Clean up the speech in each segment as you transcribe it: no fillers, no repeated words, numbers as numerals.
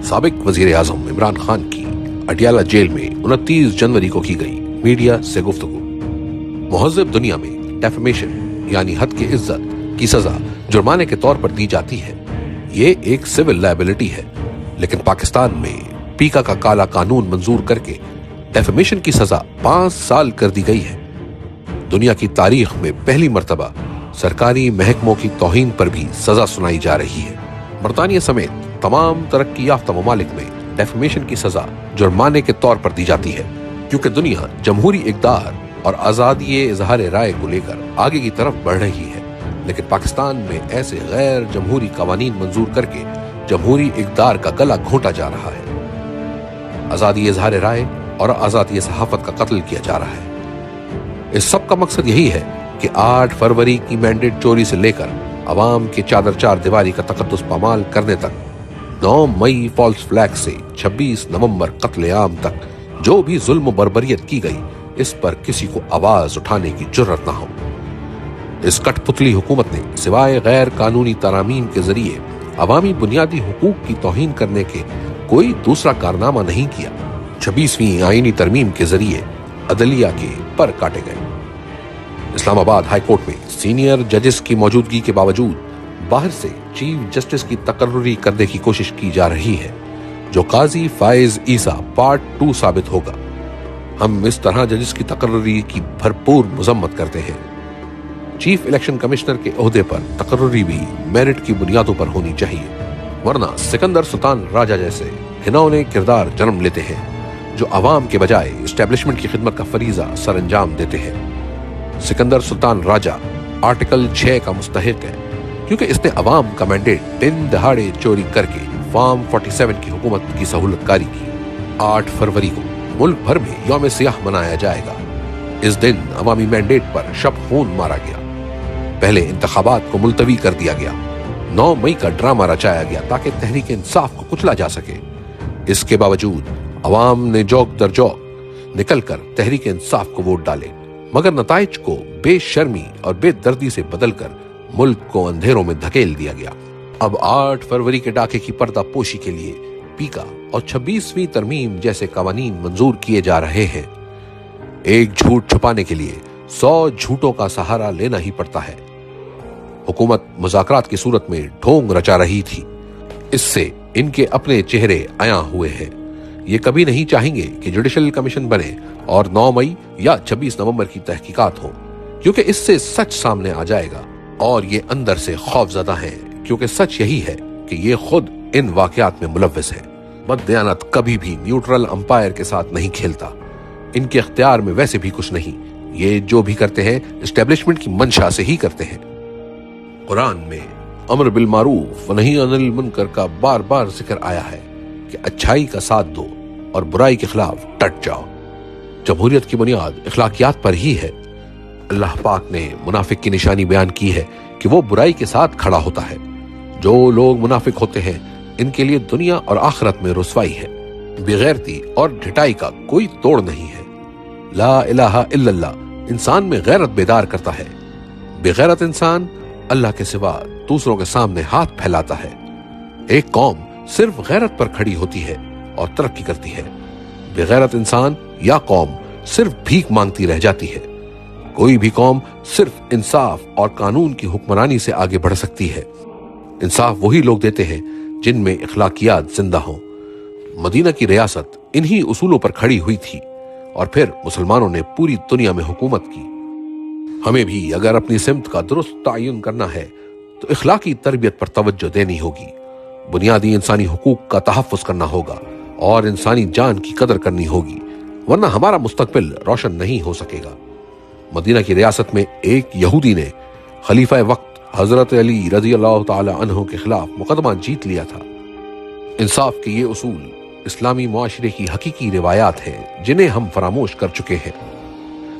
سابق وزیر اعظم عمران خان کی اڈیالہ جیل میں 29 جنوری کو کی گئی میڈیا سے گفتگو۔ مہذب دنیا میں ڈیفیمیشن یعنی حد کی عزت کی سزا جرمانے کے طور پر دی جاتی ہے، یہ ایک سول لائبلٹی ہے، لیکن پاکستان میں پیکا کا کالا قانون منظور کر کے ڈیفیمیشن کی سزا 5 سال کر دی گئی ہے۔ دنیا کی تاریخ میں پہلی مرتبہ سرکاری محکموں کی توہین پر بھی سزا سنائی جا رہی ہے۔ برطانیہ سمیت تمام ترقی یافتہ ممالک میں ڈیفیمیشن کی سزا جرمانے کے طور پر دی جاتی ہے، کیونکہ دنیا جمہوری اقدار اور آزادی اظہار رائے کو لے کر آگے کی طرف بڑھ رہی ہے، لیکن پاکستان میں ایسے غیر جمہوری قوانین منظور کر کے جمہوری اقدار کا گلا گھونٹا جا رہا ہے۔ آزادی اظہار رائے اور آزادی صحافت کا قتل کیا جا رہا ہے۔ اس سب کا مقصد یہی ہے کہ 8 فروری کی مینڈیٹ چوری سے لے کر عوام کے چادر چار دیواری کا تقدس پامال کرنے تک، 9 مئی فالس فلیگ سے 26 نومبر قتل عام تک جو بھی ظلم و بربریت کی گئی، اس پر کسی کو آواز اٹھانے کی جرت نہ ہو۔ اس کٹ پتلی حکومت نے سوائے غیر قانونی ترامیم کے ذریعے عوامی بنیادی حقوق کی توہین کرنے کے کوئی دوسرا کارنامہ نہیں کیا۔ 26ویں آئینی ترمیم کے ذریعے عدلیہ کے پر کاٹے گئے۔ اسلام آباد ہائی کورٹ میں سینئر ججز کی موجودگی کے باوجود باہر سے چیف جسٹس کی تقرری کرنے کی کوشش کی جا رہی ہے، جو قاضی فائز عیسیٰ پارٹ 2 ثابت ہوگا۔ ہم اس طرح ججز کی تقرری کی بھرپور مذمت کرتے ہیں۔ چیف الیکشن کمشنر کے عہدے پر تقرری بھی میرٹ کی بنیادوں پر ہونی چاہیے، ورنہ سکندر سلطان راجہ جیسے گھناؤنے کردار جنم لیتے ہیں جو عوام کے بجائے اسٹیبلشمنٹ کی خدمت کا فریضہ سر انجام دیتے ہیں۔ سکندر سلطان راجہ آرٹیکل 6 کا مستحق ہے، کیونکہ اس نے عوام کا مینڈیٹ دن دہاڑے چوری کر کے فارم 47 کی حکومت کی سہولت کاری کی۔ 8 فروری کو ملک بھر میں یوم سیاہ منایا جائے گا۔ اس دن عوامی مینڈیٹ پر شب خون مارا گیا، پہلے انتخابات کو ملتوی کر دیا گیا، 9 مئی کا ڈرامہ رچایا گیا تاکہ تحریک انصاف کو کچلا جا سکے۔ اس کے باوجود عوام نے جوک در جوک نکل کر تحریک انصاف کو ووٹ ڈالے، مگر نتائج کو بے شرمی اور بے دردی سے بدل کر ملک کو اندھیروں میں دھکیل دیا گیا۔ اب 8 فروری کے ڈاکے کی پردہ پوشی کے لیے پیکا اور 26ویں ترمیم جیسے قوانین منظور کیے جا رہے ہیں۔ ایک جھوٹ چھپانے کے لیے 100 جھوٹوں کا سہارا لینا ہی پڑتا ہے۔ حکومت مذاکرات کی صورت میں ڈھونگ رچا رہی تھی، اس سے ان کے اپنے چہرے عیاں ہوئے ہیں۔ یہ کبھی نہیں چاہیں گے کہ جوڈیشل کمیشن بنے اور 9 مئی یا 26 نومبر کی تحقیقات ہوں، کیونکہ اس سے سچ سامنے آ جائے گا، اور یہ اندر سے خوف زدہ ہیں، کیونکہ سچ یہی ہے کہ یہ خود ان واقعات میں ملوث ہے۔ بددیانت کبھی بھی نیوٹرل امپائر کے ساتھ نہیں کھیلتا، ان کے اختیار میں ویسے بھی کچھ نہیں، یہ جو بھی کرتے ہیں اسٹیبلشمنٹ کی منشا سے ہی کرتے ہیں۔ قرآن میں امر بالمعروف و نہی عن المنکر کا بار بار ذکر آیا ہے کہ اچھائی کا ساتھ دو اور برائی کے خلاف ڈٹ جاؤ۔ جمہوریت کی بنیاد اخلاقیات پر ہی ہے۔ اللہ پاک نے منافق کی نشانی بیان کی ہے کہ وہ برائی کے ساتھ کھڑا ہوتا ہے۔ جو لوگ منافق ہوتے ہیں ان کے لیے دنیا اور آخرت میں رسوائی ہے۔ بغیرتی اور ڈھٹائی کا کوئی توڑ نہیں ہے۔ لا الہ الا اللہ انسان میں غیرت بیدار کرتا ہے۔ بغیرت انسان اللہ کے سوا دوسروں کے سامنے ہاتھ پھیلاتا ہے۔ ایک قوم صرف غیرت پر کھڑی ہوتی ہے اور ترقی کرتی ہے۔ بغیرت انسان یا قوم صرف بھیک مانگتی رہ جاتی ہے۔ کوئی بھی قوم صرف انصاف اور قانون کی حکمرانی سے آگے بڑھ سکتی ہے۔ انصاف وہی لوگ دیتے ہیں جن میں اخلاقیات زندہ ہوں۔ مدینہ کی ریاست انہی اصولوں پر کھڑی ہوئی تھی، اور پھر مسلمانوں نے پوری دنیا میں حکومت کی۔ ہمیں بھی اگر اپنی سمت کا درست تعین کرنا ہے تو اخلاقی تربیت پر توجہ دینی ہوگی، بنیادی انسانی حقوق کا تحفظ کرنا ہوگا اور انسانی جان کی قدر کرنی ہوگی، ورنہ ہمارا مستقبل روشن نہیں ہو سکے گا۔ مدینہ کی ریاست میں ایک یہودی نے خلیفہ وقت حضرت علی رضی اللہ تعالی عنہ کے خلاف مقدمہ جیت لیا تھا۔ انصاف کے یہ اصول اسلامی معاشرے کی حقیقی روایات ہیں جنہیں ہم فراموش کر چکے ہیں۔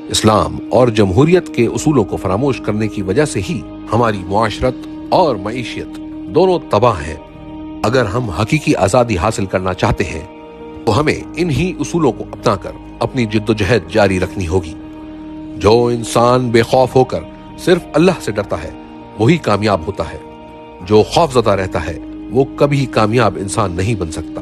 اسلام اور جمہوریت کے اصولوں کو فراموش کرنے کی وجہ سے ہی ہماری معاشرت اور معیشت دونوں تباہ ہیں۔ اگر ہم حقیقی آزادی حاصل کرنا چاہتے ہیں تو ہمیں انہی اصولوں کو اپنا کر اپنی جد و جہد جاری رکھنی ہوگی۔ جو انسان بے خوف ہو کر صرف اللہ سے ڈرتا ہے وہی کامیاب ہوتا ہے۔ جو خوف زدہ رہتا ہے وہ کبھی کامیاب انسان نہیں بن سکتا۔